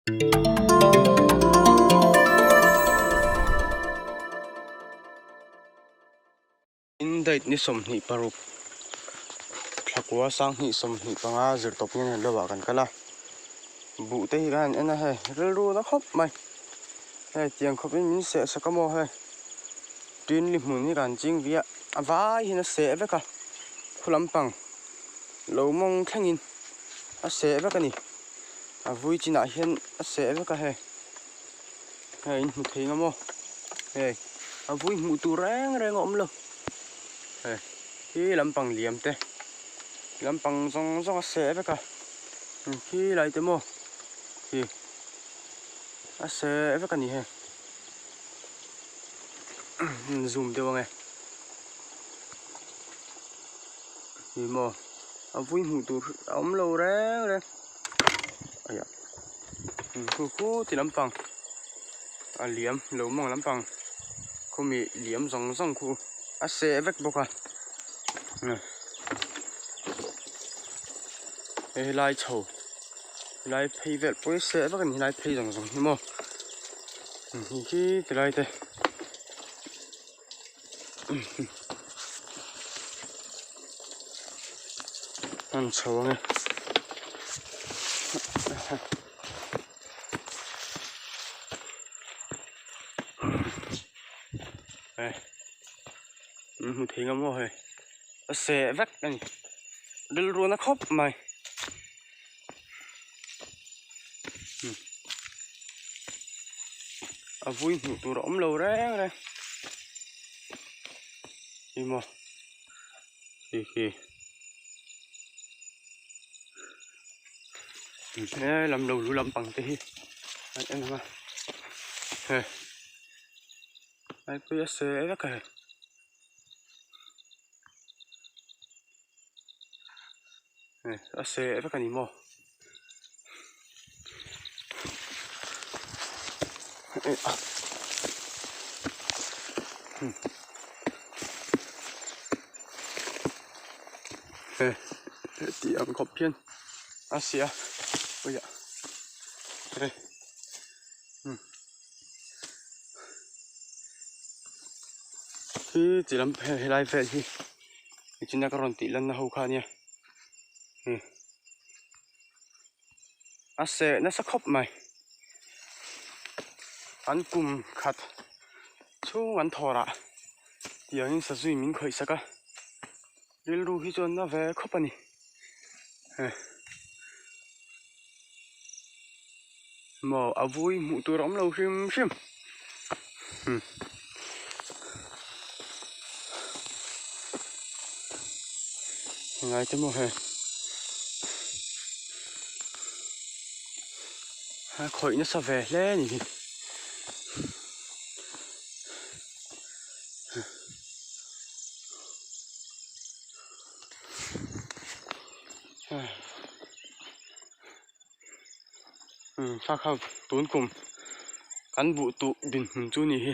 Indait ni somni paruk thakwa sang hi somni panga zir top ni lawa kan kala bu te hi gan ena he relu na khop mai he tiang khopin min se sakamo he tin li mun ni gan jing via avai hina se veka khulampang lo mong thangin a se veka ni avui china hian a se veka he in mu thei ngamo he avui mu tu reng om lo he hi lampang liam te lampang zong a se veka hi lai te mo hi a se veka ni he zoom te wange hi mo avui mu tu om lo reng aya ku ti lampang a liam lo mong lampang ko mi liam zong ku a se vek boka lai chou lai phei vel poi se vek ni lai phei zong hi mo hi ti lai te an chou nge mu thei ngamo he a se vek ani dil ru na khop mai avui mu tu om lo reng hi mo hi lam lo lu lampang te hi an ma he ai pu ya se vek he a se vek ani mo ti ang khop phian asia oya hi ti lam lai fel hi china ka ron ti lan na ho kha nia ase na sa khop mai an kum khat chu an thora tiang in sa zui min khoi saka ril ru hi chon na ve khopani mo avui mu tu rom lo hrim ngai te mo he ha khoi na sa ve le ni sa khau tun kum kan bu tu bin chu ni hi